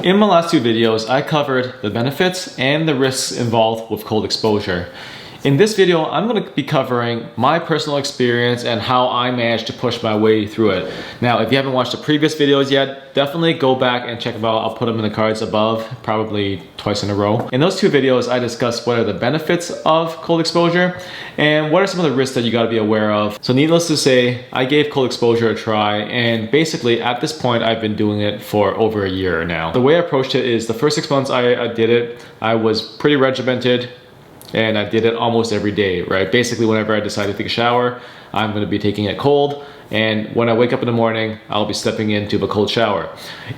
In my last two videos, I covered the benefits and the risks involved with cold exposure. In this video, I'm going to be covering my personal experience and how I managed to push my way through it. Now, if you haven't watched the previous videos yet, definitely go back and check them out. I'll put them in the cards above, probably twice in a row. In those two videos, I discussed what are the benefits of cold exposure and what are some of the risks that you got to be aware of. So needless to say, I gave cold exposure a try, and basically at this point, I've been doing it for over a year now. The way I approached it is the first 6 months I did it, I was pretty regimented. And I did it almost every day, right? Basically, whenever I decide to take a shower, I'm gonna be taking it cold. And when I wake up in the morning, I'll be stepping into a cold shower.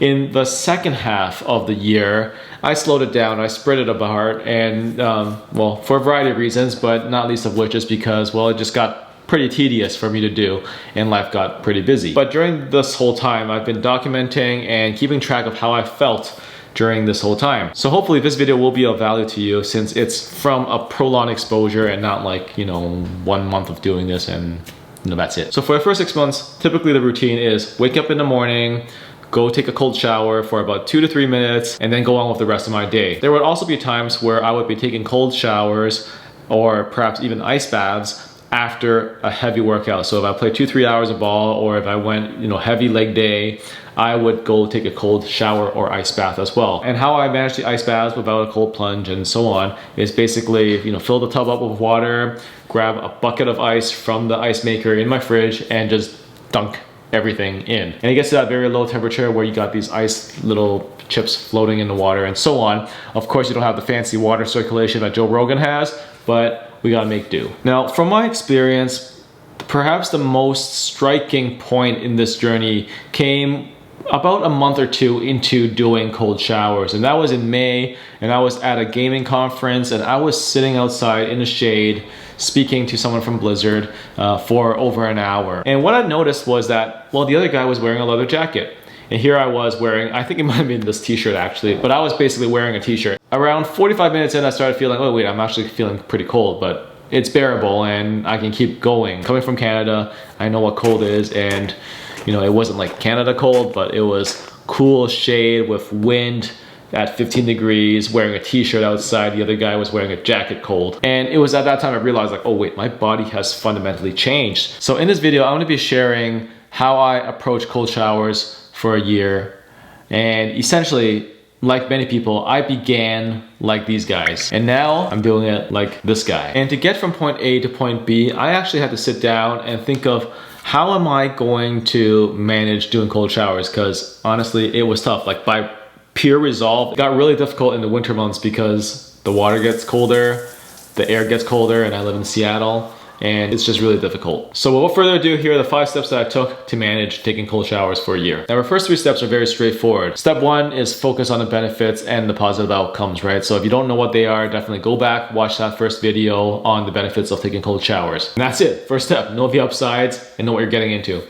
In the second half of the year, I slowed it down, I spread it apart, and well, for a variety of reasons, but not least of which is because, well, it just got pretty tedious for me to do and life got pretty busy. But during this whole time, I've been documenting and keeping track of how I felt during this whole time. So hopefully this video will be of value to you since it's from a prolonged exposure and not like, 1 month of doing this and that's it. So for the first 6 months, typically the routine is wake up in the morning, go take a cold shower for about 2 to 3 minutes, and then go on with the rest of my day. There would also be times where I would be taking cold showers or perhaps even ice baths after a heavy workout. So if I played 2-3 hours of ball, or if I went, heavy leg day, I would go take a cold shower or ice bath as well. And how I manage the ice baths without a cold plunge and so on is basically, fill the tub up with water, grab a bucket of ice from the ice maker in my fridge, and just dunk everything in. And it gets to that very low temperature where you got these ice little chips floating in the water and so on. Of course, you don't have the fancy water circulation that Joe Rogan has, but we gotta make do. Now, from my experience, perhaps the most striking point in this journey came about a month or two into doing cold showers. And that was in May, and I was at a gaming conference, and I was sitting outside in the shade speaking to someone from Blizzard for over an hour. And what I noticed was that, well, the other guy was wearing a leather jacket. And here I was wearing, I think it might have been this t-shirt actually, but I was basically wearing a t-shirt. Around 45 minutes in, I started feeling, oh wait, I'm actually feeling pretty cold, but it's bearable and I can keep going. Coming from Canada, I know what cold is, and it wasn't like Canada cold, but it was cool shade with wind at 15 degrees, wearing a t-shirt outside. The other guy was wearing a jacket cold. And it was at that time I realized like, oh wait, my body has fundamentally changed. So in this video, I'm gonna be sharing how I approach cold showers for a year. And essentially, like many people, I began like these guys. And now I'm doing it like this guy. And to get from point A to point B, I actually had to sit down and think of how am I going to manage doing cold showers? Because honestly, it was tough. Like by pure resolve, it got really difficult in the winter months because the water gets colder, the air gets colder, and I live in Seattle. And it's just really difficult. So without further ado, here are the 5 steps that I took to manage taking cold showers for a year. Now, our first 3 steps are very straightforward. Step 1 is focus on the benefits and the positive outcomes, right? So if you don't know what they are, definitely go back, watch that first video on the benefits of taking cold showers. And that's it, first step, know the upsides and know what you're getting into.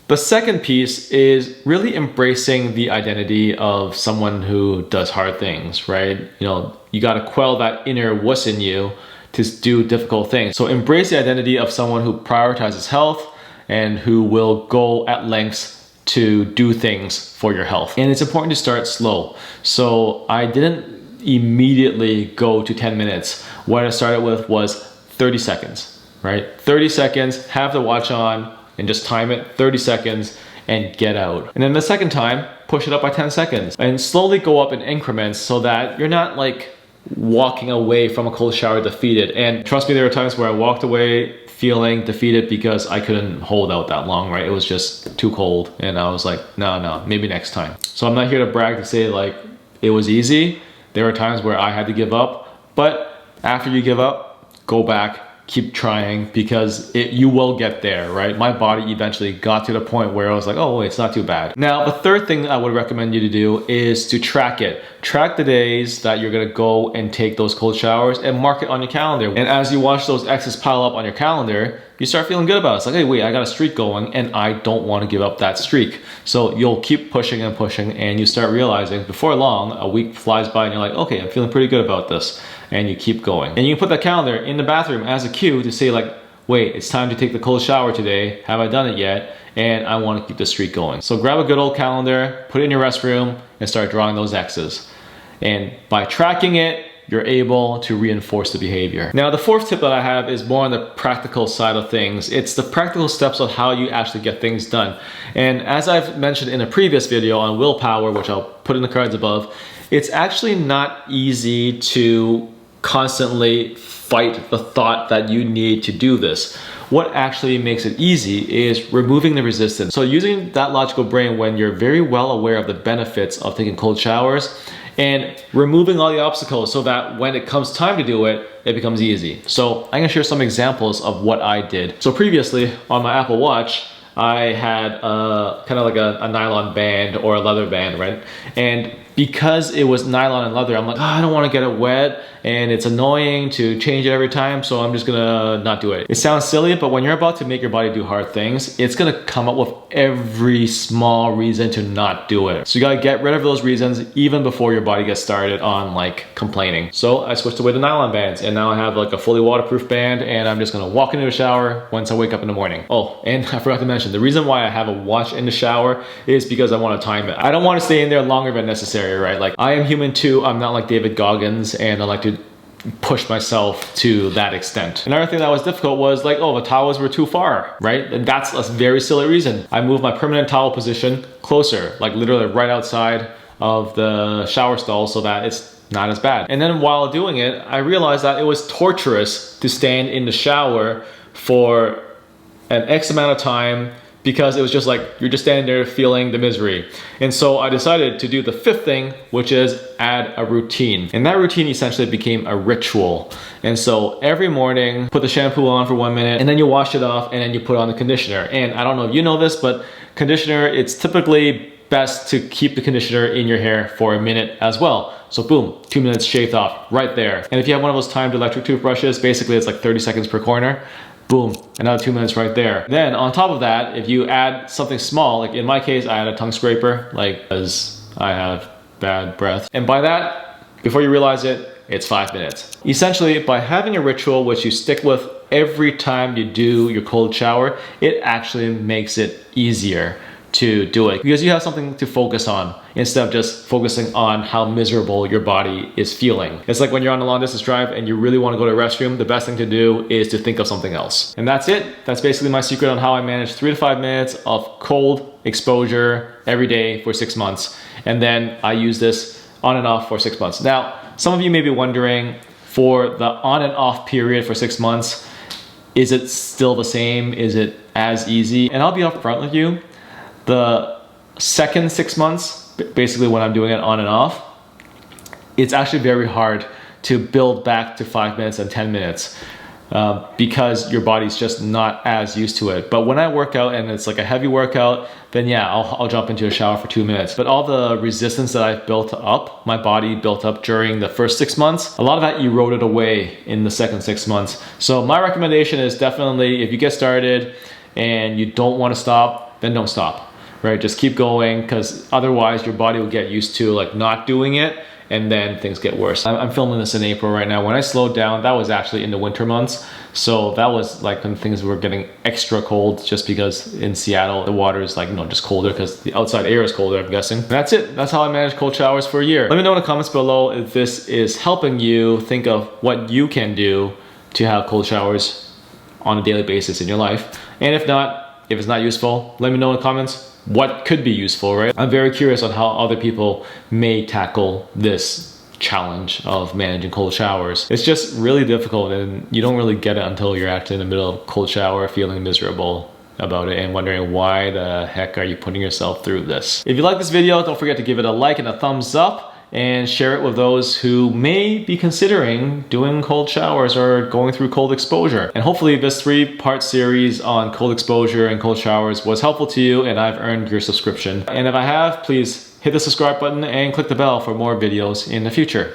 The second piece is really embracing the identity of someone who does hard things, right? You gotta quell that inner wuss in you to do difficult things. So embrace the identity of someone who prioritizes health and who will go at lengths to do things for your health. And it's important to start slow. So I didn't immediately go to 10 minutes. What I started with was 30 seconds, right? 30 seconds, have the watch on and just time it 30 seconds and get out. And then the second time, push it up by 10 seconds and slowly go up in increments so that you're not like walking away from a cold shower defeated. And trust me, there were times where I walked away feeling defeated because I couldn't hold out that long, right? It was just too cold. And I was like, no, maybe next time. So I'm not here to brag to say like it was easy. There were times where I had to give up, but after you give up, go back, keep trying, because you will get there, right? My body eventually got to the point where I was like, oh, wait, it's not too bad. Now, the third thing I would recommend you to do is to track it. Track the days that you're gonna go and take those cold showers and mark it on your calendar. And as you watch those X's pile up on your calendar, you start feeling good about it. It's like, hey, wait, I got a streak going and I don't want to give up that streak. So you'll keep pushing and pushing, and you start realizing before long, a week flies by and you're like, okay, I'm feeling pretty good about this. And you keep going. And you can put that calendar in the bathroom as a cue to say like, wait, it's time to take the cold shower today. Have I done it yet? And I want to keep the streak going. So grab a good old calendar, put it in your restroom, and start drawing those X's. And by tracking it, you're able to reinforce the behavior. Now, the fourth tip that I have is more on the practical side of things. It's the practical steps of how you actually get things done. And as I've mentioned in a previous video on willpower, which I'll put in the cards above, it's actually not easy to constantly fight the thought that you need to do this. What actually makes it easy is removing the resistance. So using that logical brain when you're very well aware of the benefits of taking cold showers and removing all the obstacles so that when it comes time to do it, it becomes easy. So I'm gonna share some examples of what I did. So previously on my Apple Watch, I had kind of like a nylon band or a leather band, right? And because it was nylon and leather, I'm like, oh, I don't want to get it wet and it's annoying to change it every time, so I'm just gonna not do it. It sounds silly, but when you're about to make your body do hard things, it's gonna come up with every small reason to not do it. So you gotta get rid of those reasons even before your body gets started on like complaining. So I switched away to nylon bands and now I have like a fully waterproof band and I'm just gonna walk into the shower once I wake up in the morning. Oh, and I forgot to mention, the reason why I have a watch in the shower is because I wanna time it. I don't wanna stay in there longer than necessary, right? Like I am human too, I'm not like David Goggins and I like to push myself to that extent. Another thing that was difficult was like, oh, the towels were too far, right? And that's a very silly reason. I moved my permanent towel position closer, like literally right outside of the shower stall so that it's not as bad. And then while doing it, I realized that it was torturous to stand in the shower for an X amount of time because it was just like, you're just standing there feeling the misery. And so I decided to do the fifth thing, which is add a routine. And that routine essentially became a ritual. And so every morning, put the shampoo on for 1 minute, and then you wash it off, and then you put on the conditioner. And I don't know if you know this, but conditioner, it's typically best to keep the conditioner in your hair for a minute as well. So boom, 2 minutes shaved off right there. And if you have one of those timed electric toothbrushes, basically it's like 30 seconds per corner. Boom, another 2 minutes right there. Then on top of that, if you add something small, like in my case, I had a tongue scraper, like because I have bad breath. And by that, before you realize it, it's 5 minutes. Essentially, by having a ritual which you stick with every time you do your cold shower, it actually makes it easier to do it because you have something to focus on instead of just focusing on how miserable your body is feeling. It's like when you're on a long distance drive and you really want to go to the restroom, the best thing to do is to think of something else. And that's it. That's basically my secret on how I manage 3 to 5 minutes of cold exposure every day for 6 months. And then I use this on and off for 6 months. Now, some of you may be wondering, for the on and off period for 6 months, is it still the same? Is it as easy? And I'll be upfront with you. The second 6 months, basically when I'm doing it on and off, it's actually very hard to build back to 5 minutes and 10 minutes because your body's just not as used to it. But when I work out and it's like a heavy workout, then yeah, I'll jump into a shower for 2 minutes. But all the resistance that I've built up, my body built up during the first 6 months, a lot of that eroded away in the second 6 months. So my recommendation is definitely, if you get started and you don't want to stop, then don't stop. Right, just keep going because otherwise your body will get used to like not doing it and then things get worse. I'm filming this in April right now. When I slowed down, that was actually in the winter months. So that was like when things were getting extra cold just because in Seattle, the water is like, you know, just colder because the outside air is colder, I'm guessing. And that's it. That's how I manage cold showers for a year. Let me know in the comments below if this is helping you think of what you can do to have cold showers on a daily basis in your life. And if not, if it's not useful, let me know in the comments what could be useful, right? I'm very curious on how other people may tackle this challenge of managing cold showers. It's just really difficult and you don't really get it until you're actually in the middle of a cold shower feeling miserable about it and wondering why the heck are you putting yourself through this. If you like this video, don't forget to give it a like and a thumbs up and share it with those who may be considering doing cold showers or going through cold exposure. And hopefully this 3-part series on cold exposure and cold showers was helpful to you and I've earned your subscription. And if I have, please hit the subscribe button and click the bell for more videos in the future.